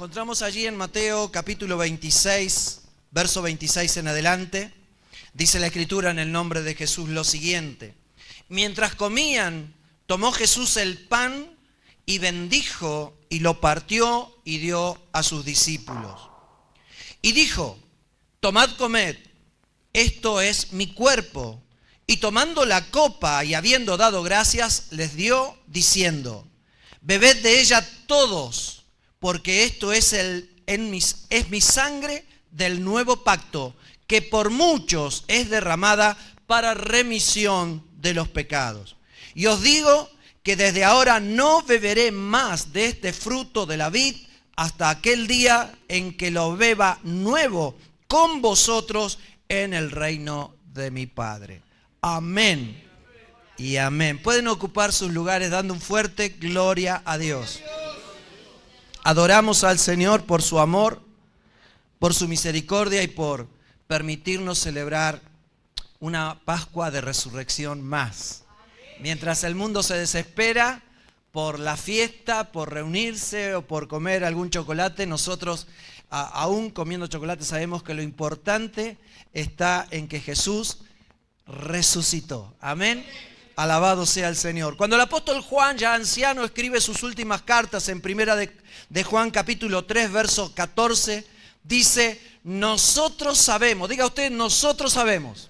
encontramos allí en Mateo capítulo 26, verso 26 en adelante. Dice la Escritura en el nombre de Jesús lo siguiente: mientras comían, tomó Jesús el pan y bendijo y lo partió y dio a sus discípulos. Y dijo: tomad, comed, esto es mi cuerpo. Y tomando la copa y habiendo dado gracias, les dio, diciendo: bebed de ella todos, porque esto es mi sangre del nuevo pacto, que por muchos es derramada para remisión de los pecados. Y os digo que desde ahora no beberé más de este fruto de la vid hasta aquel día en que lo beba nuevo con vosotros en el reino de mi Padre. Amén y amén. Pueden ocupar sus lugares dando un fuerte gloria a Dios. Adoramos al Señor por su amor, por su misericordia y por permitirnos celebrar una Pascua de Resurrección más. Mientras el mundo se desespera por la fiesta, por reunirse o por comer algún chocolate, nosotros aún comiendo chocolate sabemos que lo importante está en que Jesús resucitó. Amén. Alabado sea el Señor. Cuando el apóstol Juan, ya anciano, escribe sus últimas cartas en primera de Juan capítulo 3, verso 14, dice: nosotros sabemos, diga usted, nosotros sabemos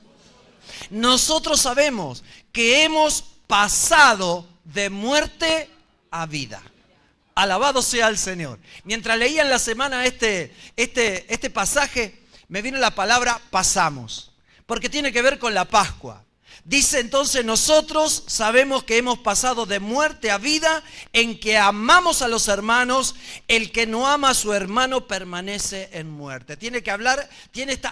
que hemos pasado de muerte a vida. Alabado sea el Señor. Mientras leía en la semana este pasaje, me vino la palabra pasamos, porque tiene que ver con la Pascua. Dice entonces: nosotros sabemos que hemos pasado de muerte a vida en que amamos a los hermanos. El que no ama a su hermano permanece en muerte.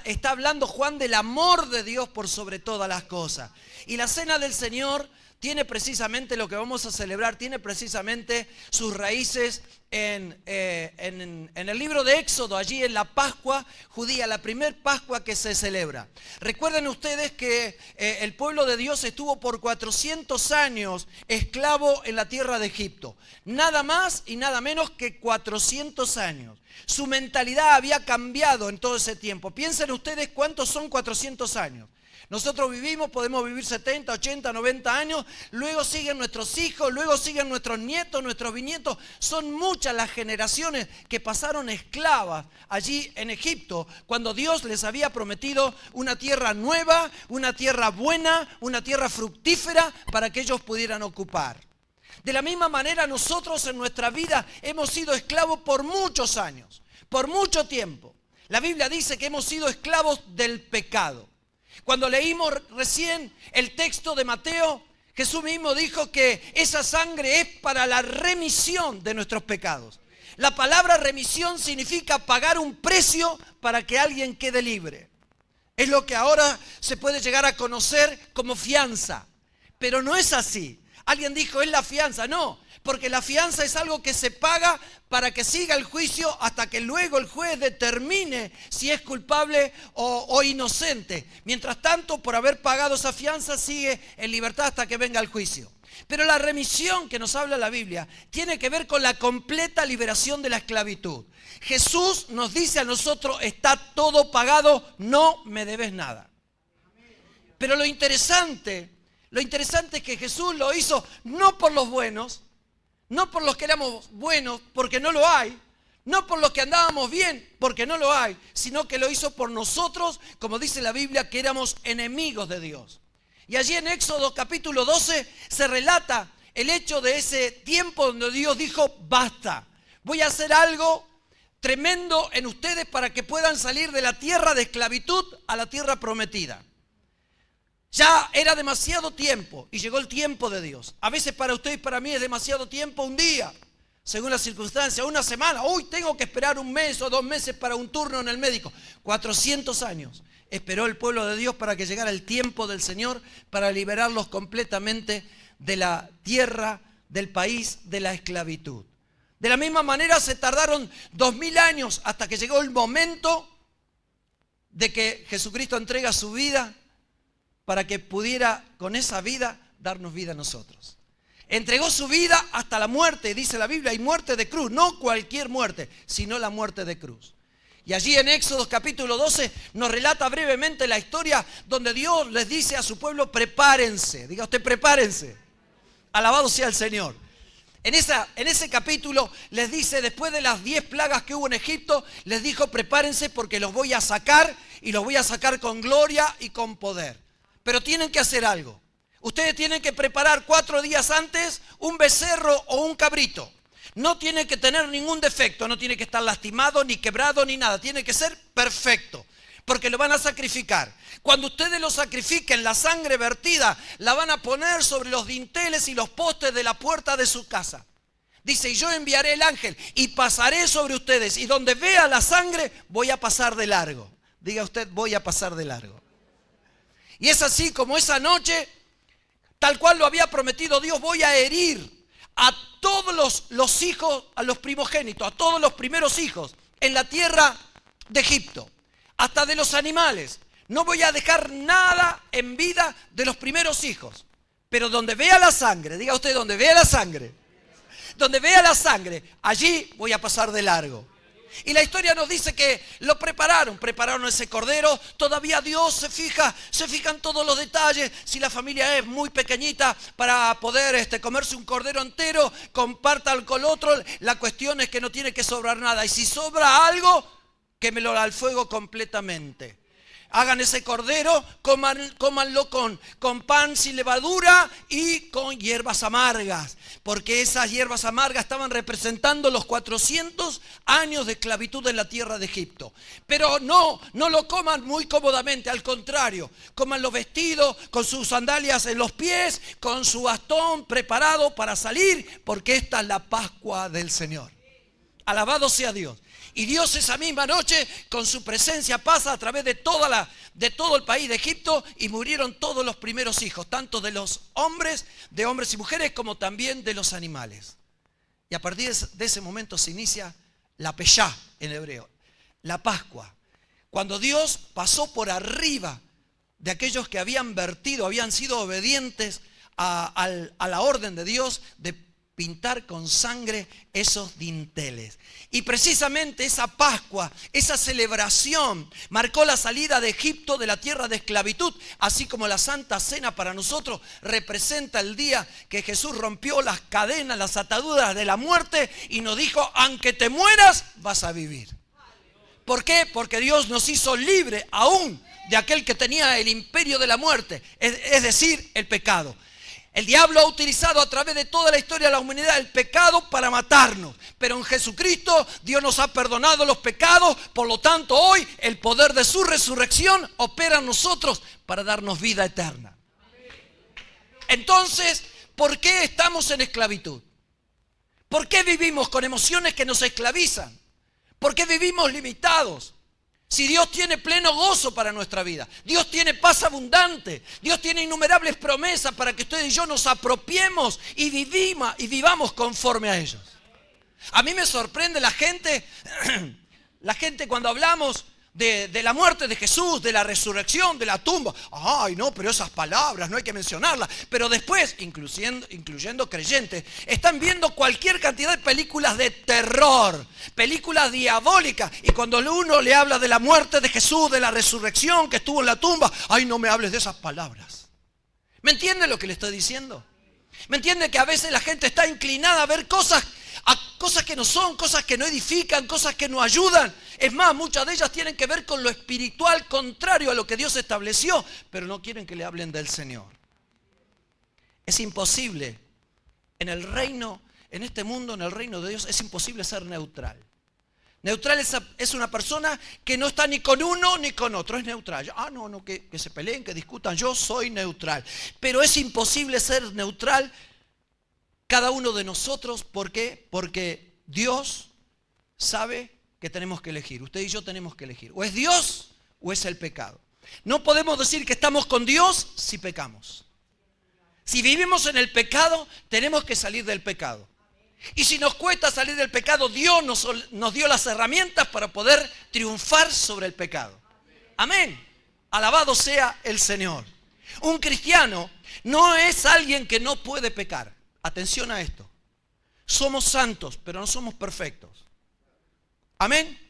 Está hablando Juan del amor de Dios por sobre todas las cosas. Y la cena del Señor tiene precisamente, lo que vamos a celebrar, tiene precisamente sus raíces en el libro de Éxodo, allí en la Pascua judía, la primer Pascua que se celebra. Recuerden ustedes que el pueblo de Dios estuvo por 400 años esclavo en la tierra de Egipto. Nada más y nada menos que 400 años. Su mentalidad había cambiado en todo ese tiempo. Piensen ustedes cuántos son 400 años. Nosotros podemos vivir 70, 80, 90 años, luego siguen nuestros hijos, luego siguen nuestros nietos, nuestros bisnietos. Son muchas las generaciones que pasaron esclavas allí en Egipto, cuando Dios les había prometido una tierra nueva, una tierra buena, una tierra fructífera para que ellos pudieran ocupar. De la misma manera, nosotros en nuestra vida hemos sido esclavos por muchos años, por mucho tiempo. La Biblia dice que hemos sido esclavos del pecado. Cuando leímos recién el texto de Mateo, Jesús mismo dijo que esa sangre es para la remisión de nuestros pecados. La palabra remisión significa pagar un precio para que alguien quede libre. Es lo que ahora se puede llegar a conocer como fianza. Pero no es así. Alguien dijo, es la fianza. No, porque la fianza es algo que se paga para que siga el juicio hasta que luego el juez determine si es culpable o inocente. Mientras tanto, por haber pagado esa fianza, sigue en libertad hasta que venga el juicio. Pero la remisión que nos habla la Biblia tiene que ver con la completa liberación de la esclavitud. Jesús nos dice a nosotros: está todo pagado, no me debes nada. Pero lo interesante es que Jesús lo hizo no por los buenos, no por los que éramos buenos, porque no lo hay, no por los que andábamos bien, porque no lo hay, sino que lo hizo por nosotros, como dice la Biblia, que éramos enemigos de Dios. Y allí en Éxodo capítulo 12 se relata el hecho de ese tiempo donde Dios dijo: basta, voy a hacer algo tremendo en ustedes para que puedan salir de la tierra de esclavitud a la tierra prometida. Ya era demasiado tiempo y llegó el tiempo de Dios. A veces para usted y para mí es demasiado tiempo un día, según las circunstancias, una semana. Uy, tengo que esperar un mes o 2 meses para un turno en el médico. 400 años esperó el pueblo de Dios para que llegara el tiempo del Señor, para liberarlos completamente de la tierra, del país, de la esclavitud. De la misma manera se tardaron 2000 años hasta que llegó el momento de que Jesucristo entrega su vida para que pudiera con esa vida darnos vida a nosotros. Entregó su vida hasta la muerte, dice la Biblia, y muerte de cruz. No cualquier muerte, sino la muerte de cruz. Y allí en Éxodo capítulo 12 nos relata brevemente la historia donde Dios les dice a su pueblo, prepárense. Diga usted, prepárense. Alabado sea el Señor. En ese capítulo les dice, después de las 10 plagas que hubo en Egipto, les dijo, prepárense porque los voy a sacar y los voy a sacar con gloria y con poder. Pero tienen que hacer algo. Ustedes tienen que preparar 4 días antes un becerro o un cabrito. No tiene que tener ningún defecto, no tiene que estar lastimado, ni quebrado, ni nada. Tiene que ser perfecto, porque lo van a sacrificar. Cuando ustedes lo sacrifiquen, la sangre vertida la van a poner sobre los dinteles y los postes de la puerta de su casa. Dice, y yo enviaré el ángel y pasaré sobre ustedes. Y donde vea la sangre, voy a pasar de largo. Diga usted, voy a pasar de largo. Y es así como esa noche, tal cual lo había prometido Dios, voy a herir a todos los hijos, a los primogénitos, a todos los primeros hijos en la tierra de Egipto, hasta de los animales. No voy a dejar nada en vida de los primeros hijos. Pero donde vea la sangre, diga usted, donde vea la sangre, allí voy a pasar de largo. Y la historia nos dice que lo prepararon ese cordero. Todavía Dios se fija en todos los detalles. Si la familia es muy pequeñita para poder comerse un cordero entero, compartan con otro. La cuestión es que no tiene que sobrar nada. Y si sobra algo, quémelo al fuego completamente. Hagan ese cordero, cómanlo con pan sin levadura y con hierbas amargas. Porque esas hierbas amargas estaban representando los 400 años de esclavitud en la tierra de Egipto. Pero no lo coman muy cómodamente, al contrario. Comanlo vestido, con sus sandalias en los pies, con su bastón preparado para salir, porque esta es la Pascua del Señor. Alabado sea Dios. Y Dios esa misma noche, con su presencia, pasa a través de todo el país de Egipto y murieron todos los primeros hijos, tanto de los hombres, de hombres y mujeres, como también de los animales. Y a partir de ese momento se inicia la Peshá en hebreo, la Pascua. Cuando Dios pasó por arriba de aquellos que habían sido obedientes a la orden de Dios de pintar con sangre esos dinteles. Y precisamente esa Pascua, esa celebración, marcó la salida de Egipto de la tierra de esclavitud, así como la Santa Cena para nosotros representa el día que Jesús rompió las cadenas, las ataduras de la muerte y nos dijo, aunque te mueras, vas a vivir. ¿Por qué? Porque Dios nos hizo libre aún de aquel que tenía el imperio de la muerte, es decir, el pecado. El diablo ha utilizado a través de toda la historia de la humanidad el pecado para matarnos. Pero en Jesucristo Dios nos ha perdonado los pecados. Por lo tanto, hoy el poder de su resurrección opera en nosotros para darnos vida eterna. Entonces, ¿por qué estamos en esclavitud? ¿Por qué vivimos con emociones que nos esclavizan? ¿Por qué vivimos limitados? Si Dios tiene pleno gozo para nuestra vida, Dios tiene paz abundante, Dios tiene innumerables promesas para que usted y yo nos apropiemos y vivamos conforme a ellos. A mí me sorprende la gente cuando hablamos de la muerte de Jesús, de la resurrección, de la tumba. Ay, no, pero esas palabras no hay que mencionarlas. Pero después, incluyendo creyentes, están viendo cualquier cantidad de películas de terror, películas diabólicas. Y cuando uno le habla de la muerte de Jesús, de la resurrección que estuvo en la tumba, ay, no me hables de esas palabras. ¿Me entiende lo que le estoy diciendo? ¿Me entiende que a veces la gente está inclinada a ver cosas que no son, cosas que no edifican, cosas que no ayudan? Es más, muchas de ellas tienen que ver con lo espiritual contrario a lo que Dios estableció, pero no quieren que le hablen del Señor. Es imposible en el reino, en este mundo, en el reino de Dios, es imposible ser neutral. Neutral es una persona que no está ni con uno ni con otro, es neutral. Que se peleen, que discutan, yo soy neutral. Pero es imposible ser neutral cada uno de nosotros. ¿Por qué? Porque Dios sabe que tenemos que elegir. Usted y yo tenemos que elegir. O es Dios o es el pecado. No podemos decir que estamos con Dios si pecamos. Si vivimos en el pecado, tenemos que salir del pecado. Y si nos cuesta salir del pecado, Dios nos dio las herramientas para poder triunfar sobre el pecado. Amén. Alabado sea el Señor. Un cristiano no es alguien que no puede pecar. Atención a esto. Somos santos, pero no somos perfectos. Amén.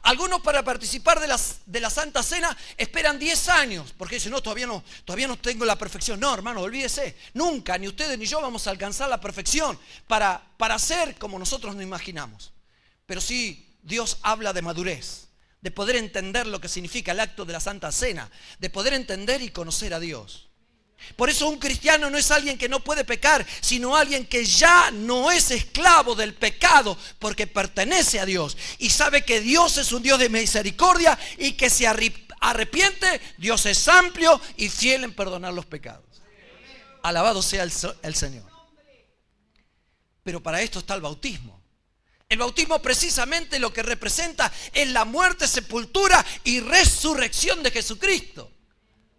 Algunos para participar de la Santa Cena esperan 10 años, porque dicen, no, todavía no tengo la perfección. No, hermano, olvídese. Nunca, ni ustedes ni yo vamos a alcanzar la perfección para ser como nosotros nos imaginamos. Pero sí, Dios habla de madurez, de poder entender lo que significa el acto de la Santa Cena, de poder entender y conocer a Dios. Por eso un cristiano no es alguien que no puede pecar, sino alguien que ya no es esclavo del pecado porque pertenece a Dios y sabe que Dios es un Dios de misericordia y que si arrepiente, Dios es amplio y fiel en perdonar los pecados. Alabado sea el Señor. Pero para esto está el bautismo. El bautismo precisamente lo que representa es la muerte, sepultura y resurrección de Jesucristo.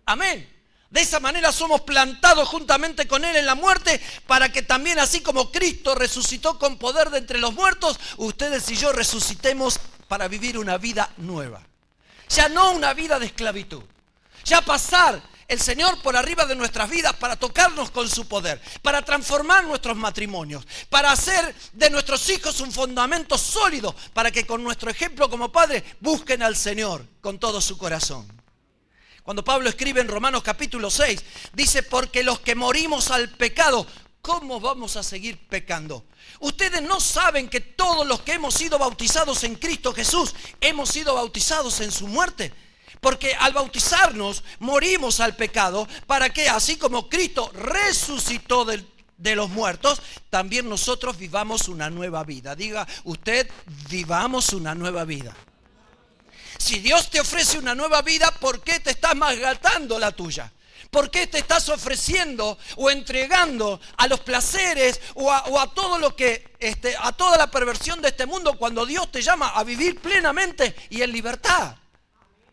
Amén. De esa manera somos plantados juntamente con Él en la muerte para que también así como Cristo resucitó con poder de entre los muertos, ustedes y yo resucitemos para vivir una vida nueva. Ya no una vida de esclavitud. Ya pasar el Señor por arriba de nuestras vidas para tocarnos con su poder, para transformar nuestros matrimonios, para hacer de nuestros hijos un fundamento sólido, para que con nuestro ejemplo como padres busquen al Señor con todo su corazón. Cuando Pablo escribe en Romanos capítulo 6, dice, porque los que morimos al pecado, ¿cómo vamos a seguir pecando? Ustedes no saben que todos los que hemos sido bautizados en Cristo Jesús, hemos sido bautizados en su muerte. Porque al bautizarnos, morimos al pecado, para que así como Cristo resucitó de los muertos, también nosotros vivamos una nueva vida. Diga usted, vivamos una nueva vida. Si Dios te ofrece una nueva vida, ¿por qué te estás malgastando la tuya? ¿Por qué te estás ofreciendo o entregando a los placeres o a todo lo que a toda la perversión de este mundo cuando Dios te llama a vivir plenamente y en libertad?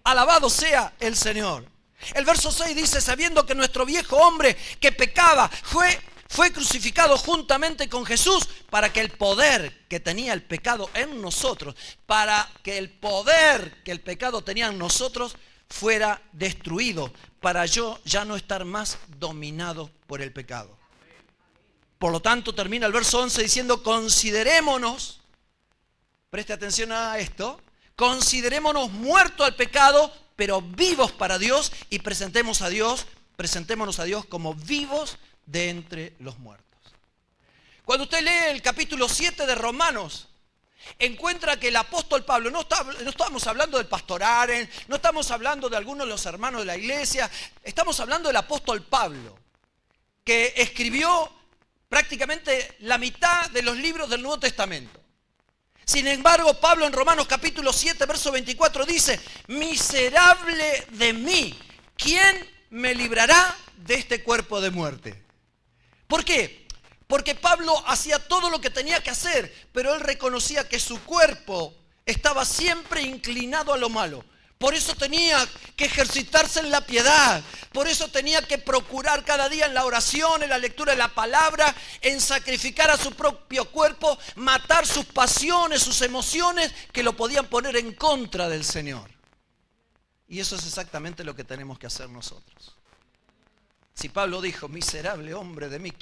Alabado sea el Señor. El verso 6 dice, sabiendo que nuestro viejo hombre que pecaba fue crucificado juntamente con Jesús para que el poder que tenía el pecado en nosotros, para que el poder que el pecado tenía en nosotros fuera destruido, para yo ya no estar más dominado por el pecado. Por lo tanto, termina el verso 11 diciendo, considerémonos, preste atención a esto, considerémonos muertos al pecado, pero vivos para Dios y presentémonos a Dios como vivos de entre los muertos. Cuando usted lee el capítulo 7 de Romanos, encuentra que el apóstol Pablo, no estamos hablando del pastor Aren, no estamos hablando de algunos de los hermanos de la iglesia, estamos hablando del apóstol Pablo, que escribió prácticamente la mitad de los libros del Nuevo Testamento. Sin embargo, Pablo en Romanos capítulo 7, verso 24 dice, miserable de mí, ¿quién me librará de este cuerpo de muerte? ¿Por qué? Porque Pablo hacía todo lo que tenía que hacer, pero él reconocía que su cuerpo estaba siempre inclinado a lo malo. Por eso tenía que ejercitarse en la piedad, por eso tenía que procurar cada día en la oración, en la lectura de la palabra, en sacrificar a su propio cuerpo, matar sus pasiones, sus emociones que lo podían poner en contra del Señor. Y eso es exactamente lo que tenemos que hacer nosotros. Si Pablo dijo, miserable hombre de mí,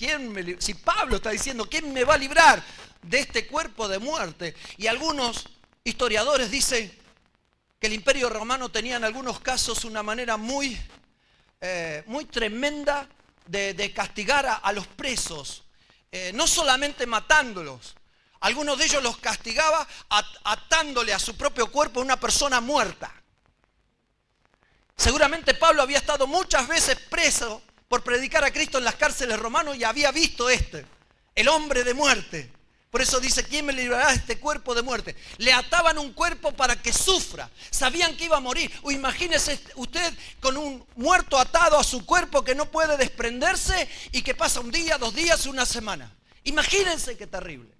si Pablo está diciendo, ¿quién me va a librar de este cuerpo de muerte? Y algunos historiadores dicen que el Imperio Romano tenía en algunos casos una manera muy tremenda de castigar a los presos, no solamente matándolos. Algunos de ellos los castigaba atándole a su propio cuerpo a una persona muerta. Seguramente Pablo había estado muchas veces preso por predicar a Cristo en las cárceles romanas y había visto el hombre de muerte. Por eso dice, ¿quién me librará de este cuerpo de muerte? Le ataban un cuerpo para que sufra. Sabían que iba a morir. O imagínese usted con un muerto atado a su cuerpo que no puede desprenderse y que pasa un día, 2 días, una semana. Imagínense qué terrible.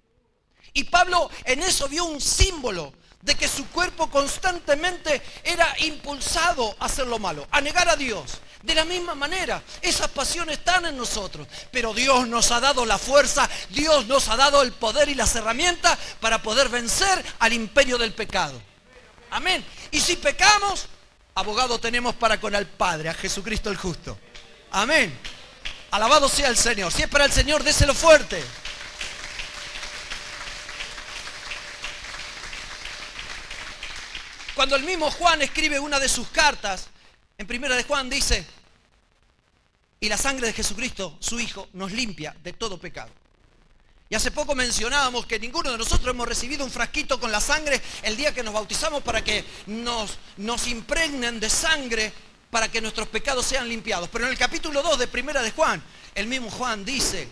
Y Pablo en eso vio un símbolo de que su cuerpo constantemente era impulsado a hacer lo malo, a negar a Dios. De la misma manera, esas pasiones están en nosotros, pero Dios nos ha dado la fuerza, Dios nos ha dado el poder y las herramientas para poder vencer al imperio del pecado. Amén. Y si pecamos, abogado tenemos para con el Padre, a Jesucristo el justo. Amén. Alabado sea el Señor. Si es para el Señor, déselo fuerte. Cuando el mismo Juan escribe una de sus cartas, en primera de Juan dice, y la sangre de Jesucristo, su Hijo, nos limpia de todo pecado. Y hace poco mencionábamos que ninguno de nosotros hemos recibido un frasquito con la sangre el día que nos bautizamos para que nos impregnen de sangre para que nuestros pecados sean limpiados. Pero en el capítulo 2 de primera de Juan, el mismo Juan dice,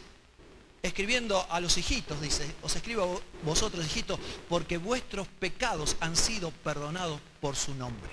escribiendo a los hijitos, dice, os escribo a vosotros, hijitos, porque vuestros pecados han sido perdonados por su nombre.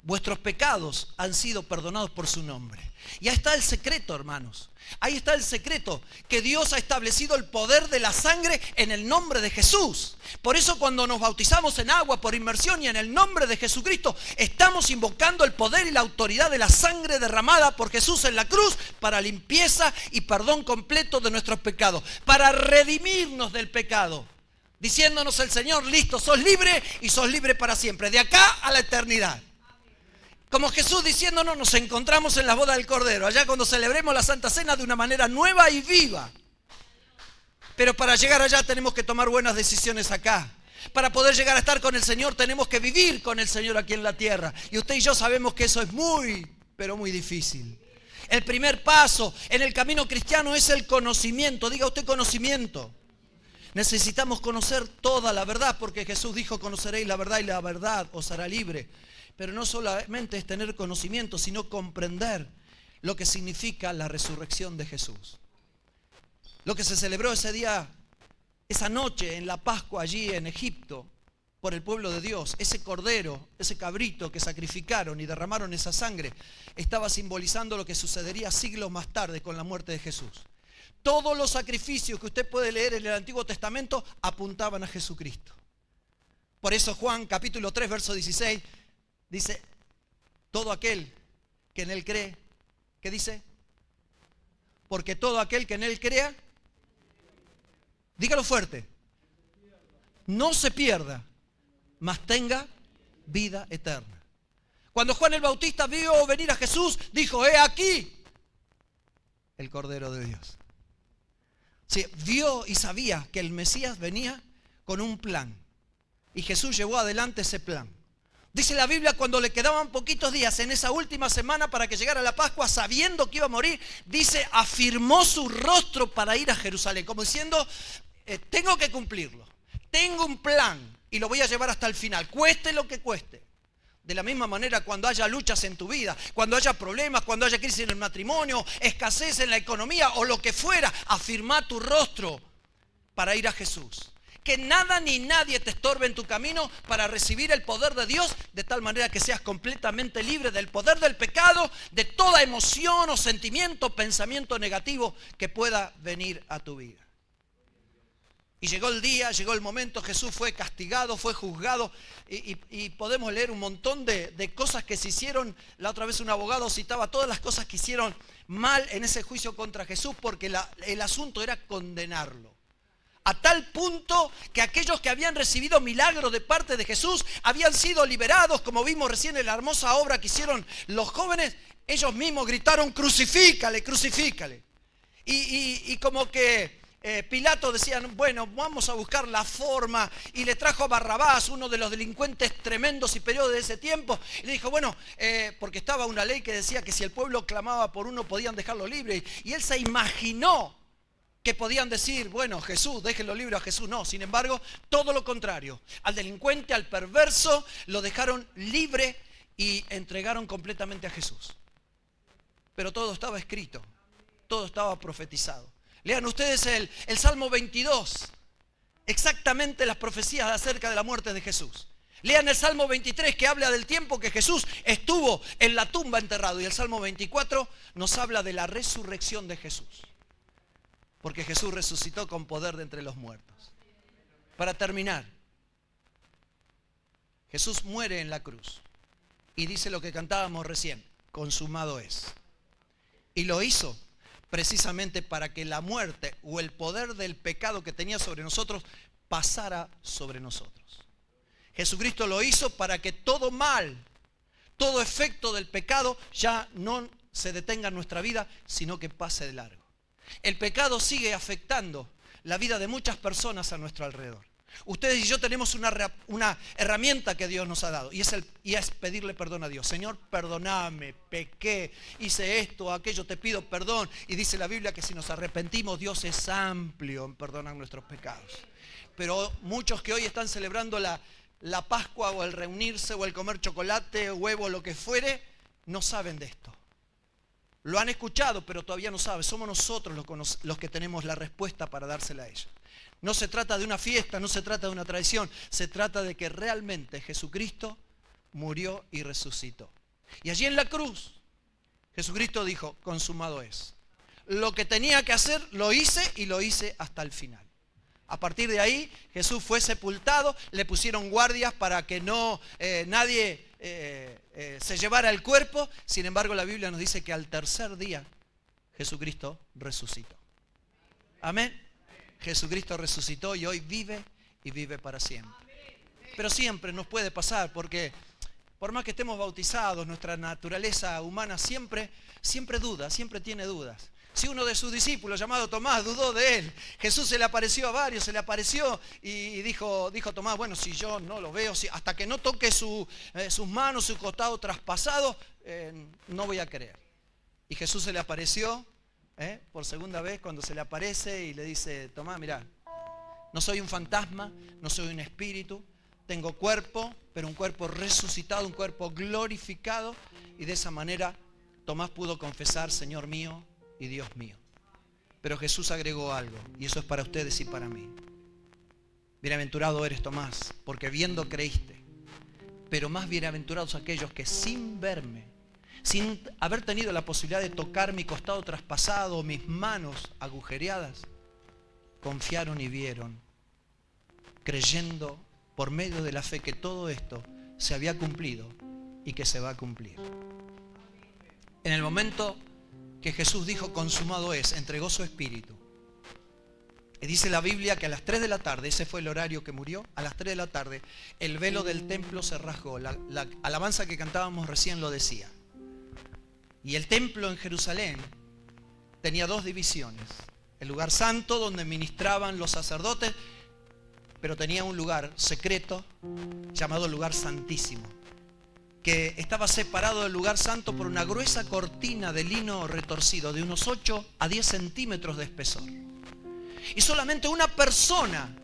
Vuestros pecados han sido perdonados por su nombre. Y ahí está el secreto, hermanos. Ahí está el secreto, que Dios ha establecido el poder de la sangre en el nombre de Jesús. Por eso cuando nos bautizamos en agua por inmersión y en el nombre de Jesucristo, estamos invocando el poder y la autoridad de la sangre derramada por Jesús en la cruz para limpieza y perdón completo de nuestros pecados, para redimirnos del pecado, diciéndonos el Señor, listo, sos libre y sos libre para siempre, de acá a la eternidad. Como Jesús diciéndonos, nos encontramos en la boda del Cordero, allá cuando celebremos la Santa Cena de una manera nueva y viva. Pero para llegar allá tenemos que tomar buenas decisiones acá. Para poder llegar a estar con el Señor tenemos que vivir con el Señor aquí en la tierra. Y usted y yo sabemos que eso es muy, pero muy difícil. El primer paso en el camino cristiano es el conocimiento. Diga usted conocimiento. Necesitamos conocer toda la verdad, porque Jesús dijo, conoceréis la verdad y la verdad os hará libre. Pero no solamente es tener conocimiento, sino comprender lo que significa la resurrección de Jesús. Lo que se celebró ese día, esa noche en la Pascua allí en Egipto, por el pueblo de Dios, ese cordero, ese cabrito que sacrificaron y derramaron esa sangre, estaba simbolizando lo que sucedería siglos más tarde con la muerte de Jesús. Todos los sacrificios que usted puede leer en el Antiguo Testamento apuntaban a Jesucristo. Por eso Juan capítulo 3, verso 16, dice, todo aquel que en Él cree, ¿qué dice? Porque todo aquel que en Él crea, dígalo fuerte, no se pierda, mas tenga vida eterna. Cuando Juan el Bautista vio venir a Jesús, dijo, he aquí el Cordero de Dios. Sí, vio y sabía que el Mesías venía con un plan. Y Jesús llevó adelante ese plan. Dice la Biblia, cuando le quedaban poquitos días en esa última semana para que llegara la Pascua, sabiendo que iba a morir, dice, afirmó su rostro para ir a Jerusalén, como diciendo, tengo que cumplirlo, tengo un plan y lo voy a llevar hasta el final, cueste lo que cueste. De la misma manera, cuando haya luchas en tu vida, cuando haya problemas, cuando haya crisis en el matrimonio, escasez en la economía o lo que fuera, afirma tu rostro para ir a Jesús. Que nada ni nadie te estorbe en tu camino para recibir el poder de Dios, de tal manera que seas completamente libre del poder del pecado, de toda emoción o sentimiento, pensamiento negativo que pueda venir a tu vida. Y llegó el día, llegó el momento, Jesús fue castigado, fue juzgado y podemos leer un montón de cosas que se hicieron. La otra vez un abogado citaba todas las cosas que hicieron mal en ese juicio contra Jesús porque el asunto era condenarlo. A tal punto que aquellos que habían recibido milagros de parte de Jesús habían sido liberados, como vimos recién en la hermosa obra que hicieron los jóvenes, ellos mismos gritaron, crucifícale, crucifícale. Y como que Pilato decía, bueno, vamos a buscar la forma, y le trajo a Barrabás, uno de los delincuentes tremendos y periodos de ese tiempo, y le dijo, bueno, porque estaba una ley que decía que si el pueblo clamaba por uno podían dejarlo libre, y él se imaginó que podían decir, bueno, Jesús, déjenlo libre a Jesús. No, sin embargo, todo lo contrario. Al delincuente, al perverso, lo dejaron libre y entregaron completamente a Jesús. Pero todo estaba escrito, todo estaba profetizado. Lean ustedes el Salmo 22, exactamente las profecías acerca de la muerte de Jesús. Lean el Salmo 23 que habla del tiempo que Jesús estuvo en la tumba enterrado. Y el Salmo 24 nos habla de la resurrección de Jesús. Porque Jesús resucitó con poder de entre los muertos. Para terminar, Jesús muere en la cruz y dice lo que cantábamos recién, consumado es. Y lo hizo precisamente para que la muerte o el poder del pecado que tenía sobre nosotros pasara sobre nosotros. Jesucristo lo hizo para que todo mal, todo efecto del pecado ya no se detenga en nuestra vida, sino que pase de largo. El pecado sigue afectando la vida de muchas personas a nuestro alrededor. Ustedes y yo tenemos una herramienta que Dios nos ha dado y es pedirle perdón a Dios. Señor, perdóname, pequé, hice esto, aquello, te pido perdón. Y dice la Biblia que si nos arrepentimos, Dios es amplio en perdonar nuestros pecados. Pero muchos que hoy están celebrando la Pascua o el reunirse o el comer chocolate, huevo, lo que fuere, no saben de esto. Lo han escuchado, pero todavía no saben. Somos nosotros los que tenemos la respuesta para dársela a ellos. No se trata de una fiesta, no se trata de una tradición. Se trata de que realmente Jesucristo murió y resucitó. Y allí en la cruz, Jesucristo dijo, consumado es. Lo que tenía que hacer, lo hice y lo hice hasta el final. A partir de ahí, Jesús fue sepultado, le pusieron guardias para que nadie se llevara el cuerpo. Sin embargo, la Biblia nos dice que al tercer día, Jesucristo resucitó. Amén. Jesucristo resucitó y hoy vive y vive para siempre. Pero siempre nos puede pasar porque por más que estemos bautizados, nuestra naturaleza humana siempre duda, siempre tiene dudas. Si uno de sus discípulos llamado Tomás dudó de él, Jesús se le apareció a varios, se le apareció y dijo Tomás, bueno, si yo no lo veo, hasta que no toque sus manos, su costado traspasado, no voy a creer. Y Jesús se le apareció por segunda vez cuando se le aparece y le dice, Tomás, mirá, no soy un fantasma, no soy un espíritu, tengo cuerpo, pero un cuerpo resucitado, un cuerpo glorificado. Y de esa manera Tomás pudo confesar, Señor mío y Dios mío. Pero Jesús agregó algo, y eso es para ustedes y para mí. Bienaventurado eres, Tomás, porque viendo creíste. Pero más bienaventurados aquellos que sin verme, sin haber tenido la posibilidad de tocar mi costado traspasado, mis manos agujereadas, confiaron y vieron, creyendo por medio de la fe que todo esto se había cumplido y que se va a cumplir. En el momento que Jesús dijo consumado es, entregó su espíritu. Y dice la Biblia que a las 3 de la tarde, ese fue el horario que murió, a las 3 de la tarde el velo del templo se rasgó. La alabanza que cantábamos recién lo decía. Y el templo en Jerusalén tenía dos divisiones. El lugar santo donde ministraban los sacerdotes, pero tenía un lugar secreto llamado lugar santísimo, que estaba separado del lugar santo por una gruesa cortina de lino retorcido de unos 8 a 10 centímetros de espesor. Y solamente una persona,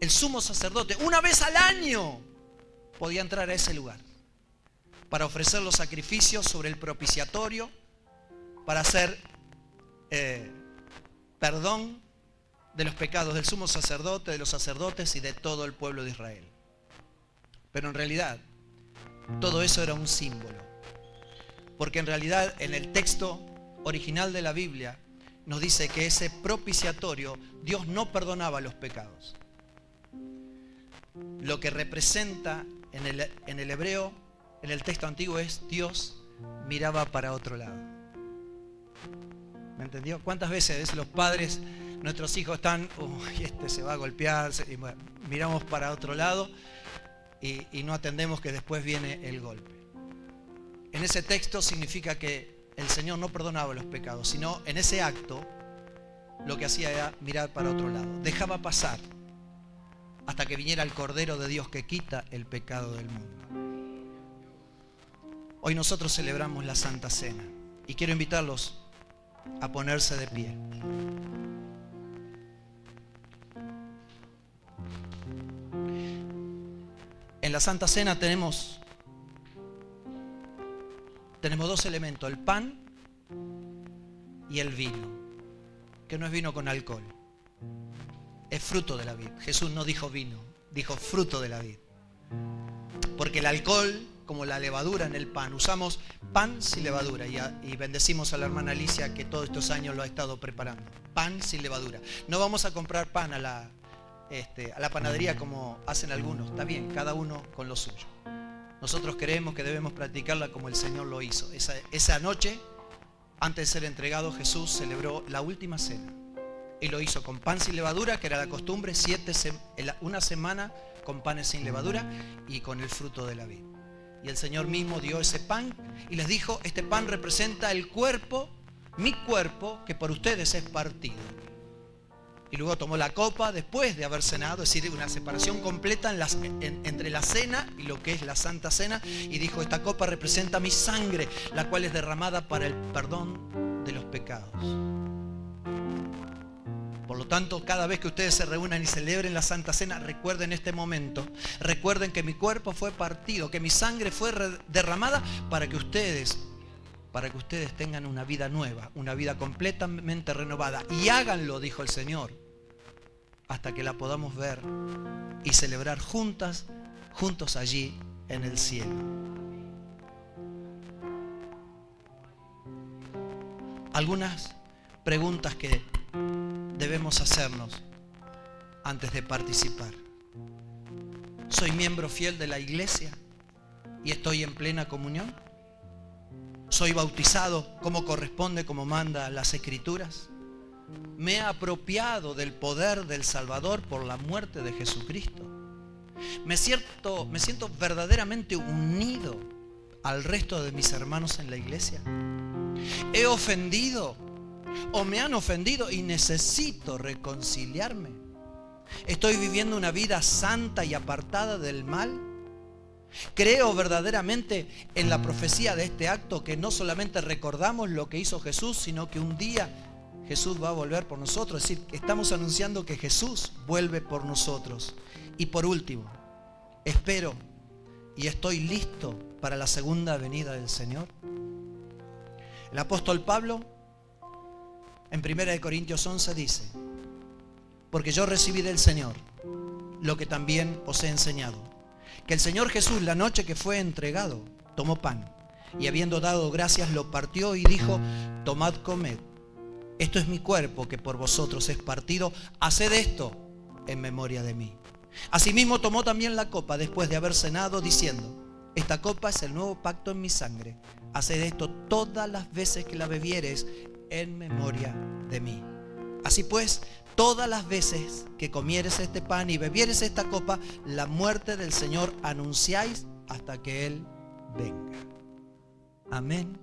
el sumo sacerdote, una vez al año podía entrar a ese lugar para ofrecer los sacrificios sobre el propiciatorio, para hacer perdón de los pecados del sumo sacerdote, de los sacerdotes y de todo el pueblo de Israel. Pero en realidad todo eso era un símbolo, porque en realidad en el texto original de la Biblia nos dice que ese propiciatorio Dios no perdonaba los pecados. Lo que representa en el hebreo, en el texto antiguo, es Dios miraba para otro lado. ¿Me entendió? ¿Cuántas veces los padres, nuestros hijos están, este se va a golpear, y bueno, miramos para otro lado y no atendemos que después viene el golpe? En ese texto significa que el Señor no perdonaba los pecados, sino en ese acto lo que hacía era mirar para otro lado. Dejaba pasar hasta que viniera el Cordero de Dios que quita el pecado del mundo. Hoy nosotros celebramos la Santa Cena y quiero invitarlos a ponerse de pie. En la Santa Cena tenemos dos elementos, el pan y el vino, que no es vino con alcohol, es fruto de la vid. Jesús no dijo vino, dijo fruto de la vid. Porque el alcohol, como la levadura en el pan, usamos pan sin levadura y bendecimos a la hermana Alicia que todos estos años lo ha estado preparando. Pan sin levadura. No vamos a comprar pan a la panadería como hacen algunos, está bien, cada uno con lo suyo. Nosotros creemos que debemos practicarla como el Señor lo hizo. Esa noche, antes de ser entregado, Jesús celebró la última cena. Y lo hizo con pan sin levadura, que era la costumbre, una semana con panes sin levadura y con el fruto de la vid. Y el Señor mismo dio ese pan y les dijo, este pan representa el cuerpo, mi cuerpo, que por ustedes es partido. Y luego tomó la copa después de haber cenado, es decir, una separación completa entre la cena y lo que es la Santa Cena. Y dijo, esta copa representa mi sangre, la cual es derramada para el perdón de los pecados. Por lo tanto, cada vez que ustedes se reúnan y celebren la Santa Cena, recuerden este momento. Recuerden que mi cuerpo fue partido, que mi sangre fue derramada para que ustedes tengan una vida nueva, una vida completamente renovada. Y háganlo, dijo el Señor, hasta que la podamos ver y celebrar juntos allí en el cielo. Algunas preguntas que debemos hacernos antes de participar. ¿Soy miembro fiel de la iglesia y estoy en plena comunión? ¿Soy bautizado como corresponde, como manda las Escrituras? ¿Me he apropiado del poder del Salvador por la muerte de Jesucristo? ¿Me siento verdaderamente unido al resto de mis hermanos en la iglesia? ¿He ofendido o me han ofendido y necesito reconciliarme? ¿Estoy viviendo una vida santa y apartada del mal? ¿Creo verdaderamente en la profecía de este acto, que no solamente recordamos lo que hizo Jesús, sino que un día Jesús va a volver por nosotros? Es decir, estamos anunciando que Jesús vuelve por nosotros. Y por último, espero y estoy listo para la segunda venida del Señor. El apóstol Pablo en 1 Corintios 11 dice, porque yo recibí del Señor lo que también os he enseñado, que el Señor Jesús, la noche que fue entregado, tomó pan y habiendo dado gracias lo partió y dijo, tomad, comed, esto es mi cuerpo que por vosotros es partido, haced esto en memoria de mí. Asimismo tomó también la copa después de haber cenado, diciendo, esta copa es el nuevo pacto en mi sangre, haced esto todas las veces que la bebiereis en memoria de mí. Así pues, todas las veces que comieres este pan y bebieres esta copa, la muerte del Señor anunciáis hasta que Él venga. Amén